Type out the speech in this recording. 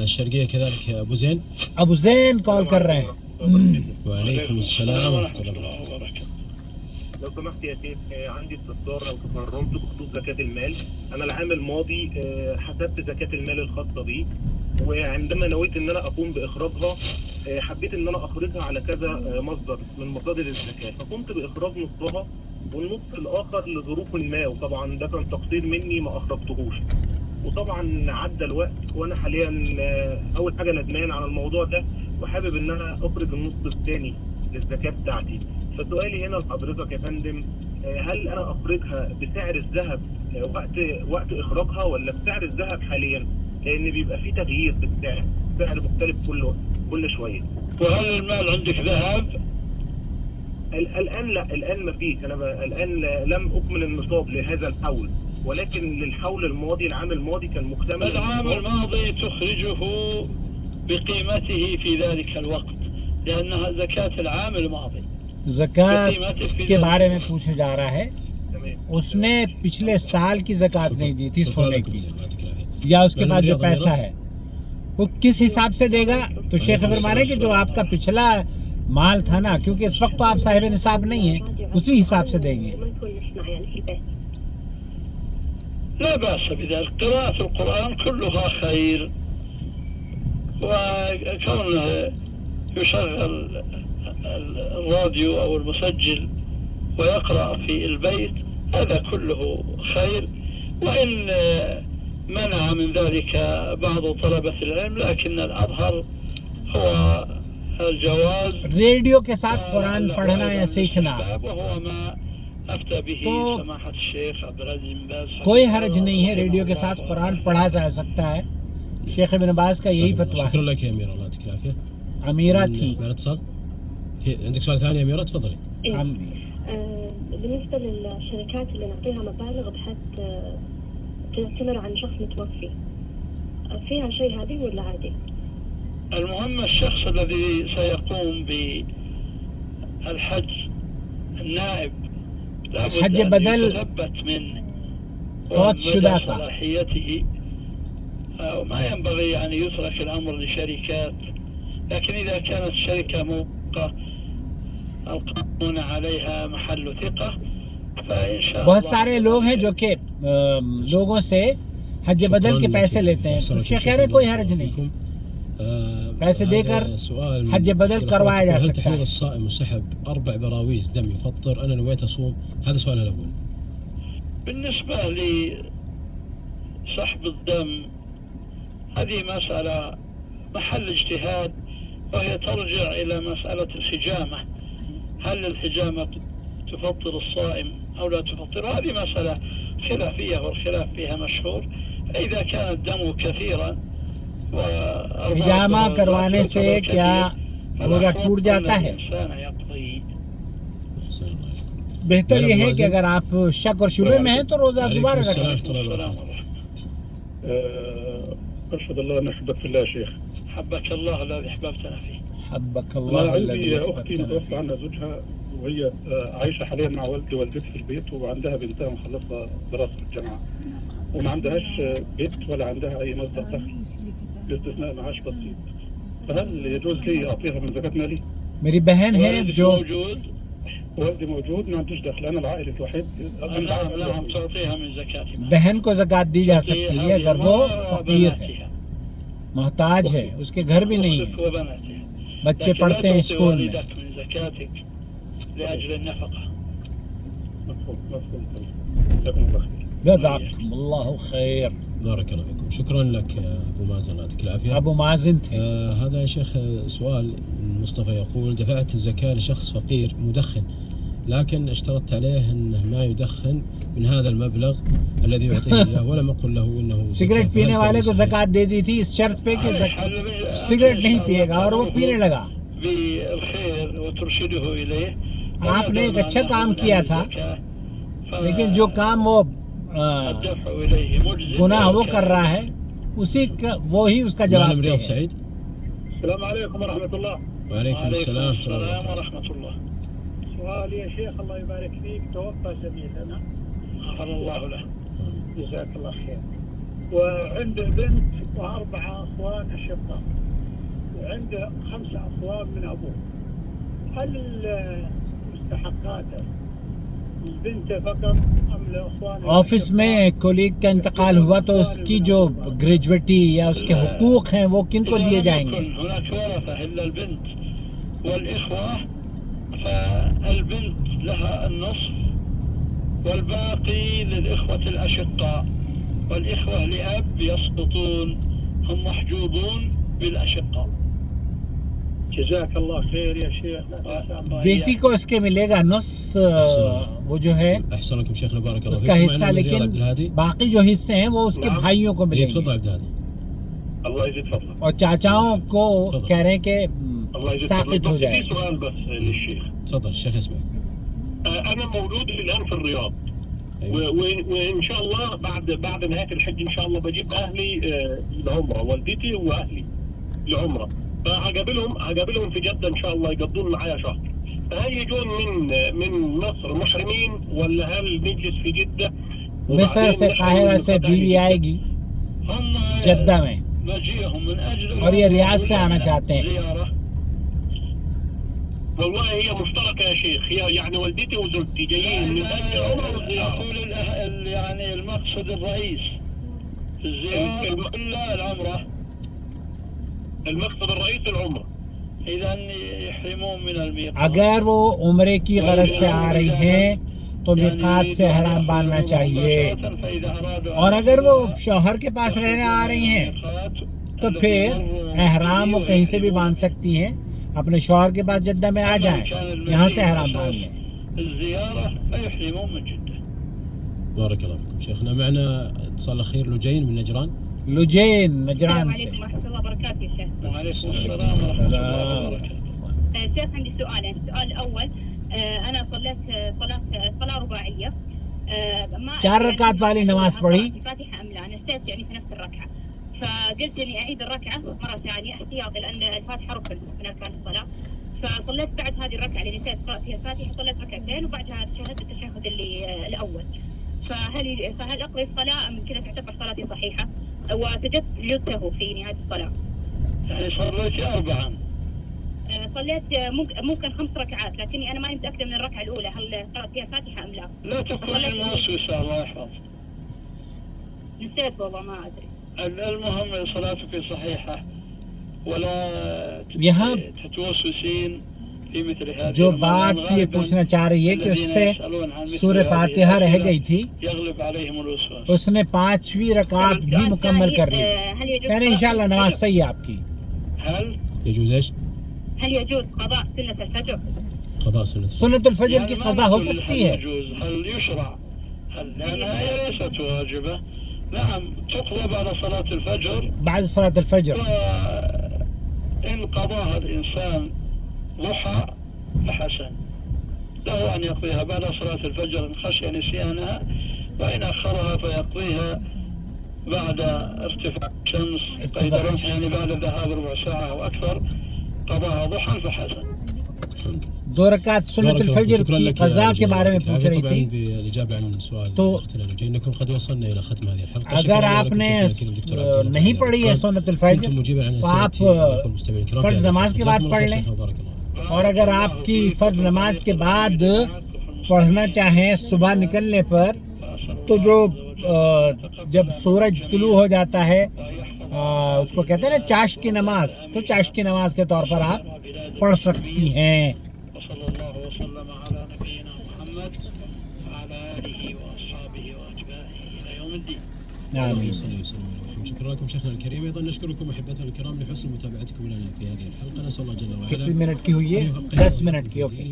الشرقية كذلك أبو زين. أبو زين कॉल कर रहे हैं. وعليكم السلام ورحمة الله وبركاته. لو سمحت يا شيخ، عندي استفسار او تفرمت بخصوص زكاة المال. انا العام الماضي حسبت زكاة المال الخاصة بي، وعندما نويت ان انا اقوم باخراجها حبيت ان انا اخرجها على كذا مصدر من مصادر الزكاة، فقمت باخراج نصها والنص الاخر لظروف ما، وطبعا ده كان تقصير مني ما اخرجتهوش. وطبعا عدى الوقت وانا حاليا اول حاجة ندمان على الموضوع ده، وحابب ان انا اخرج النص الثاني للزكاة بتاعتي. فسؤالي هنا لحضرتك يا فندم، هل انا اخرجها بسعر الذهب وقت اخراجها ولا بسعر الذهب حاليا؟ لان بيبقى في تغيير في السعر، سعر مختلف كل شويه. وهل المال عندك ذهب؟ الان لا، الان ما فيش. انا الان لم اكمل النصاب لهذا الحول، ولكن للحول الماضي العام الماضي كان مكتمل. العام الماضي تخرجه بقيمته في ذلك الوقت، لأنها زكاة العام الماضي. ज़कात के बारे में पूछा जा रहा है. उसने पिछले साल की ज़कात नहीं दी थी सोने की, या उसके पास जो पैसा है वो किस हिसाब से देगा? तो शेख फरमाने कि जो आपका पिछला माल था ना, क्योंकि इस वक्त तो आप साहिब निसाब नहीं है, उसी हिसाब से देंगे. لا بأس بذلك، قراءة القرآن كلها خير، وكونه يشغل الراديو أو المسجل ويقرأ في البيت هذا كله خير، وإن منع من ذلك بعض طلبة العلم، لكن الأظهر هو الجواز. रेडियो के साथ कुरान पढ़ना या सीखना وهو ما أفتى به سماحة الشيخ عبد العزيز بن باز. कोई हर्ज नहीं है, रेडियो के साथ कुरान पढ़ा जा सकता है. शेख इब्न बाज का यही फतवा है. شكرا لك يا أميرة، الله يعطيك العافية. أميرة थी. مع الاتصال. عندك سؤال ثاني يا أميرة؟ تفضلي. بالنسبة للشركات اللي نعطيها مبالغ بحيث تعتمر عن شخص متوفي، فيها شيء هذه ولا عادي؟ المهم الشخص الذي سيقوم بالحج، النائب، حج بدل يتثبت من فوت شدة صلاحيته، وما ينبغي أن يترك الأمر لشركات. لكن إذا كانت الشركة القانون عليها محل ثقة فإن شاء الله. बहुत सारे लोग हैं जो कि लोगों से हज बदल के पैसे लेते हैं. शेख कह रहे कोई हर्ज नहीं, पैसे देकर हज बदल करवाया जा هل सकता تحرير है. الصائم وسحب 4 براويز دم يفطر؟ أنا نويت أصوم. هذا سؤال الأول. بالنسبة لسحب الدم هذه مسألة محل اجتهاد، وهي ترجع إلى مسألة الحجامة. هل الحجامة تفطر الصائم أو لا تفطر؟ هذه مسألة خلافية، والخلاف فيها مشهور. إذا كان الدم كثيرا हिजामा करवाने से क्या रोजा टूट जाता है? बेहतर यह है कि अगर आप शक और शुबे में हैं तो रोजा दोबारा रखें. أشهد الله نحبك في الله يا شيخ. حبك الله الذي أحببتنا فيه. حبك أنا الله عندي الذي أختي متوفى عنها زوجها، وهي عايشة حاليا مع والدي ووالدتي في البيت، وعندها بنتها مخلصة دراسة في الجامعة، وما عندهاش بيت ولا عندها أي مصدر دخل باستثناء معاش بسيط. فهل يجوز لي أعطيها من زكاة مالي؟ मेरी बहन है जो والدي موجود، ما عندوش دخل، أنا العائل الوحيد. نعم تعطيها من زكاة مالي. बहन को ज़कात दी जा सकती है अगर वो फकीर है, मोहताज है, उसके घर भी नहीं है, बच्चे पढ़ते हैं स्कूल में. من زكاتك لأجل النفقة. مفهوم. جزاكم الله خير. جزاكم الله خير. بارك الله فيكم. شكرا لك يا أبو مازن، الله يعطيك العافية. أبو مازن थे. هذا يا شيخ سؤال مصطفى يقول: دفعت الزكاة لشخص فقير مدخن، لكن اشترطت عليه أنه ما يدخن من هذا المبلغ الذي يعطيه إياه، ولم أقل له إنه सिगरेट पीने वाले को ज़कात दे दी थी इस शर्त पे कि सिगरेट नहीं पिएगा, और वो पीने लगा. بالخير وترشده إليه. आपने एक अच्छा काम किया था, लेकिन जो काम वो गुनाह वो कर रहा है उसी का वो ही उसका जवाब معنا है. رياض سعيد. السلام عليكم ورحمة الله. وعليكم السلام ورحمة الله. سؤال يا شيخ، الله يبارك فيك، توفى زميلنا غفر الله له. جزاك الله خير، وعنده بنت و4 أخوان أشقاء وعنده 5 أخوان من أبوه، هل مستحقاته البنت فقط أم الأخوان؟ ऑफिस में कोलीग का इंतकाल हुआ तो उसकी जो ग्रेजुएटी या उसके हुकूक हैं वो किन को दिए जाएंगे? هناك ورثة إلا البنت والإخوة، فالبنت لها النصف والباقي للإخوة الأشقاء، والإخوة لأب يسقطون، هم محجوبون بالأشقاء. جزاك الله خير يا شيخ. बेटी को उसके मिलेगा नुस, वो जो है احسن لكم شيخنا بارك الله उसका فيكم. हिस्सा, معنا من رياض عبد लेकिन الهادي. बाकी जो हिस्से हैं वो उसके نعم. भाइयों को إيه، تفضل मिलेंगे عبد الهادي. الله يزيد فضلك. और चाचाओं को تفضل. कह रहे हैं कि الله يزيد साकित فضلك. हो بس जाए. في سؤال بس للشيخ. تفضل الشيخ اسمع. انا مولود الان في الرياض، أيوة. وان شاء الله بعد نهايه الحج ان شاء الله بجيب اهلي لعمره، والدتي واهلي لعمره، فهقابلهم في جده ان شاء الله يقضون معايا شهر. فهل يجون من مصر محرمين ولا هل نجلس في جده؟ मिस्र से काहिरा से बीवी आएगी هم जद्दा में مجيئهم من أجل और ये रियाद से आना चाहते हैं. زيارة. والله هي مشتركه يا شيخ، هي يعني والدتي وزوجتي جايين من اجل العمره والزياره. أقول يعني المقصد الرئيس في الزيارة إلا العمرة. المقصد الرئيسي العمره. إذا يحرمون من الميقات. अगर वो उम्रे की गरज से आ रही हैं तो मिकात से हराम बांधना चाहिए, और अगर वो शौहर के पास रहने आ रही हैं तो फिर एहराम वो कहीं से भी बांध सकती हैं, अपने शौहर के पास जद्दा में आ जाएं, यहाँ से एहराम बांध लें. الزيارة لا يحرمون من جدة. بارك الله فيكم شيخنا. معنا اتصال اخير لجين من نجران. लुजैन नजरान السلام से. عليكم ورحمة الله وبركاته يا شيخ. وعليكم السلام ورحمة الله وبركاته. شيخ عندي سؤالين، السؤال الأول أنا صليت صلاة رباعية، ما 4 रकात वाली नमाज पढ़ी, الفاتحة أم لا، نسيت يعني في نفس الركعة، فقلت إني أعيد الركعة مرة ثانية احتياطي لأن الفاتحة ركن من أركان الصلاة، فصليت بعد هذه الركعة اللي نسيت قرأت فيها الفاتحة، صليت ركعتين وبعدها تشهدت التشهد اللي الأول، فهل أقضي الصلاة أم كذا تعتبر صلاتي صحيحة؟ وسجدته في نهاية الصلاة. يعني صليت 4. صليت ممكن 5 ركعات، لكني أنا ماني متأكدة من الركعة الأولى هل قرأت فيها فاتحة أم لا. لا تكون موسوسة الله يحفظك. نسيت والله ما أدري. المهم صلاتك صحيحة ولا यहाँ تتوسوسين في مثل هذه. जो बात ये पूछना चाह रही है कि उससे सूरह फातिहा रह गई थी, يغلب عليهم الوسواس. उसने 5वीं रकात भी मुकम्मल कर ली. यानी इंशाल्लाह नमाज सही है आपकी. هل يجوز ايش؟ هل يجوز قضاء سنة الفجر؟ قضاء سنة. सुन्नतुल फजर की ما कज़ा हो نقول सकती هل है. يجوز، هل يشرع، لأنها هي ليست واجبة. نعم تقضى بعد صلاة الفجر، بعد صلاة الفجر. وإن قضاها الإنسان ضحى فحسن له أن يقضيها بعد صلاة الفجر إن خشي نسيانها، وإن أخرها فيقضيها بعد ارتفاع الشمس قيد رمح، يعني بعد ذهاب ربع ساعة أو أكثر قضاها ضحى فحسن. 2 रकात सुन्नतुल फजर की कज़ा के बारे में पूछ रही थी. بالإجابة عن سؤال तो أختنا لجين نكون قد وصلنا إلى ختم هذه الحلقة. अगर आपने नहीं पढ़ी है सुन्नतुल फजर तो आप फर्ज नमाज के बाद पढ़ लें, और अगर आपकी फर्ज नमाज के बाद पढ़ना चाहें सुबह निकलने पर, तो जो जब सूरज तुलू हो जाता है उसको कहते हैं ना चाश की नमाज, तो चाश की नमाज के तौर पर आप पढ़ सकती हैं. وصلى الله وسلم على نبينا محمد وعلى آله وأصحابه وأتباعه إلى يوم الدين. آمين. شكرا لكم شيخنا الكريم. ايضا نشكركم احبتنا الكرام لحسن متابعتكم لنا في هذه الحلقه. نسال الله جل وعلا कितने मिनट की हुई है? 10 मिनट की. ओके.